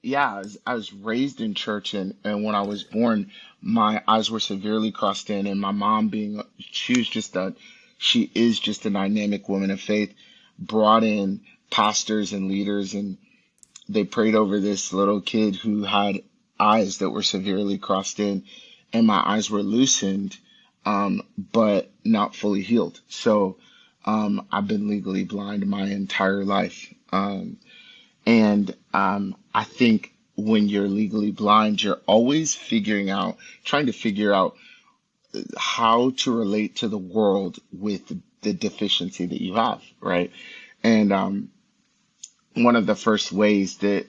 yeah, I was raised in church, and when I was born, my eyes were severely crossed in, and my mom she is just a dynamic woman of faith, brought in pastors and leaders, and they prayed over this little kid who had eyes that were severely crossed in, and my eyes were loosened, but not fully healed. So, I've been legally blind my entire life. And I think when you're legally blind, you're always trying to figure out how to relate to the world with the deficiency that you have, right? And one of the first ways that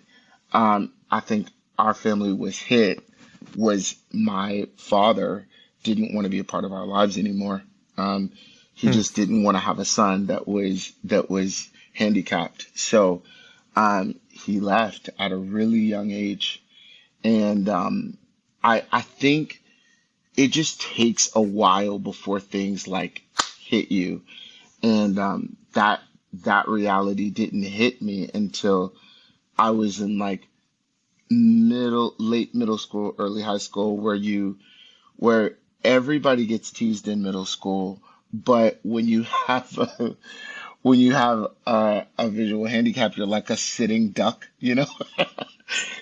I think our family was hit was my father didn't want to be a part of our lives anymore. He Hmm. just didn't want to have a son that was handicapped. So he left at a really young age, and I think it just takes a while before things like hit you, and that reality didn't hit me until I was in like late middle school, early high school, where everybody gets teased in middle school, but when you have a visual handicap, you're like a sitting duck, you know?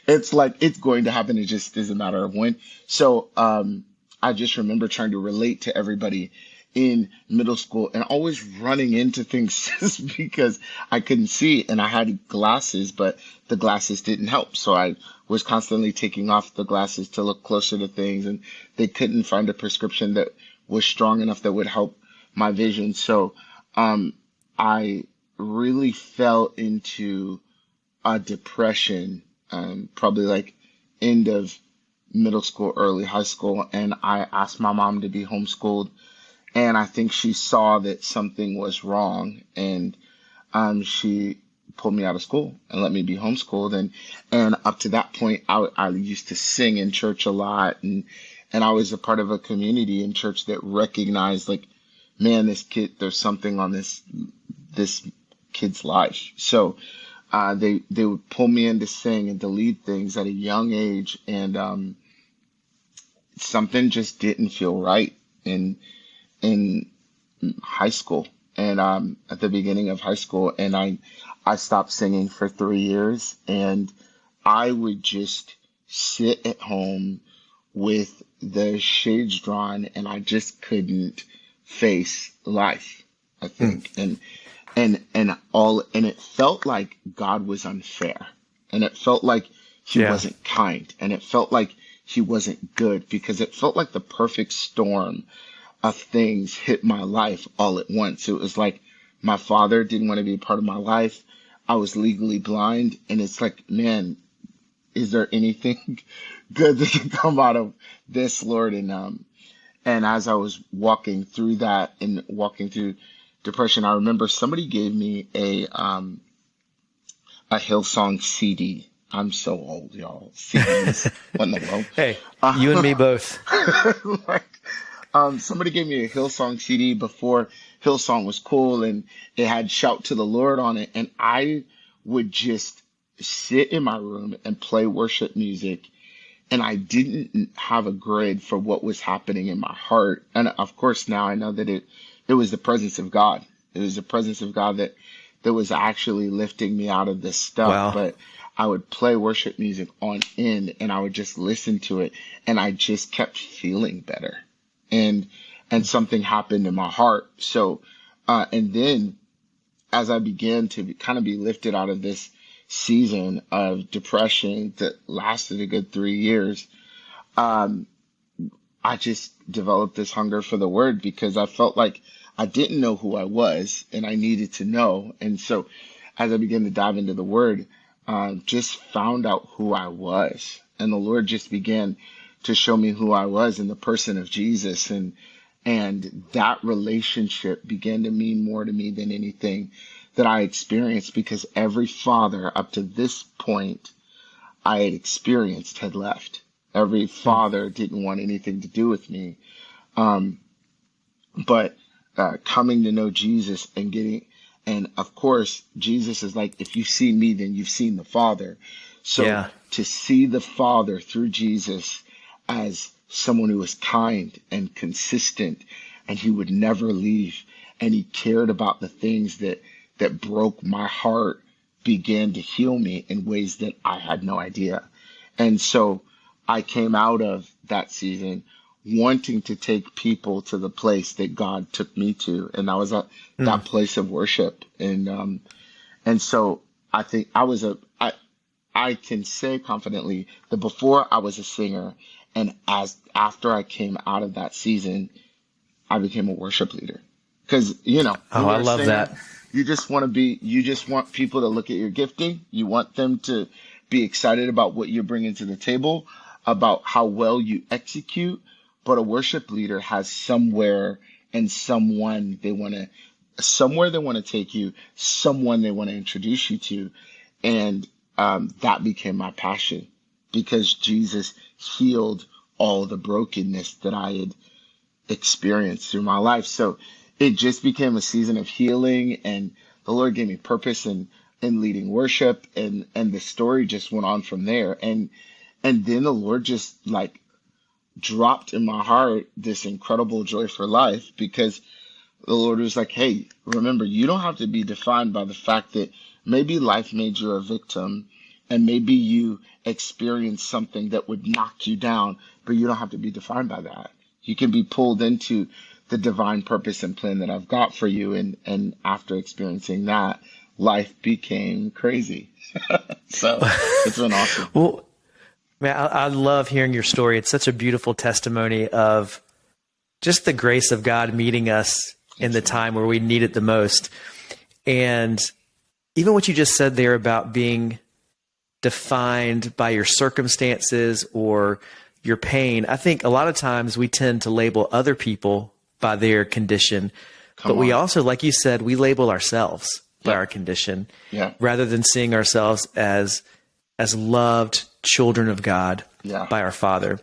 It's like it's going to happen. It just is a matter of when. So I just remember trying to relate to everybody in middle school and always running into things just because I couldn't see and I had glasses, but the glasses didn't help. So I was constantly taking off the glasses to look closer to things, and they couldn't find a prescription that was strong enough that would help my vision. So I really fell into a depression, probably like end of middle school, early high school, and I asked my mom to be homeschooled, and I think she saw that something was wrong, and she pulled me out of school and let me be homeschooled, and up to that point, I used to sing in church a lot, and I was a part of a community in church that recognized like, man, this kid, there's something on this kid's life. So they would pull me in to sing and to lead things at a young age, and something just didn't feel right in high school, and at the beginning of high school, and I stopped singing for 3 years, and I would just sit at home with the shades drawn, and I just couldn't face life, I Hmm. think. And it felt like God was unfair, and it felt like he Yeah. wasn't kind, and it felt like he wasn't good, because it felt like the perfect storm of things hit my life all at once. It was like my father didn't want to be a part of my life. I was legally blind, and it's like, man, is there anything good that can come out of this, Lord? And as I was walking through that and walking through depression, I remember somebody gave me a Hillsong CD. I'm so old, y'all. CDs. What in the world? Hey, you and me Uh, both. like, somebody gave me a Hillsong CD before Hillsong was cool, and it had Shout to the Lord on it. And I would just sit in my room and play worship music, and I didn't have a grid for what was happening in my heart. And of course, now I know that it was the presence of God. It was the presence of God that was actually lifting me out of this stuff. Wow. But I would play worship music on end, and I would just listen to it, and I just kept feeling better. And something happened in my heart. So and then as I began to kind of be lifted out of this season of depression that lasted a good 3 years, um, I just developed this hunger for the word, because I felt like I didn't know who I was and I needed to know. And so as I began to dive into the word, just found out who I was. And the Lord just began to show me who I was in the person of Jesus. And that relationship began to mean more to me than anything that I experienced, because every father up to this point I had experienced had left. Every Hmm. father didn't want anything to do with me. Um, but coming to know Jesus and of course, Jesus is like, if you've seen me, then you've seen the Father. So Yeah. to see the Father through Jesus as someone who was kind and consistent, and he would never leave, and he cared about the things that broke my heart, began to heal me in ways that I had no idea. And so I came out of that season wanting to take people to the place that God took me to, and that was Mm. that place of worship. And so I think I can say confidently that before I was a singer, and as after I came out of that season, I became a worship leader. Because, when Oh, I you're a love singer, that. you just want people to look at your gifting. You want them to be excited about what you're bringing to the table, about how well you execute. But a worship leader has and someone somewhere they want to take you, someone they want to introduce you to. And that became my passion because Jesus healed all the brokenness that I had experienced through my life. So it just became a season of healing, and the Lord gave me purpose in leading worship, and the story just went on from there. And then the Lord just like dropped in my heart this incredible joy for life because the Lord was like, hey, remember, you don't have to be defined by the fact that maybe life made you a victim and maybe you experienced something that would knock you down, but you don't have to be defined by that. You can be pulled into the divine purpose and plan that I've got for you. And after experiencing that, life became crazy. So it's been awesome. Well, man, I love hearing your story. It's such a beautiful testimony of just the grace of God meeting us in the Absolutely. time where we need it the most. And even what you just said there about being defined by your circumstances or your pain, I think a lot of times we tend to label other people by their condition, but Come we on. also, like you said, we label ourselves by Yep. our condition Yeah. rather than seeing ourselves as loved children of God Yeah. by our Father.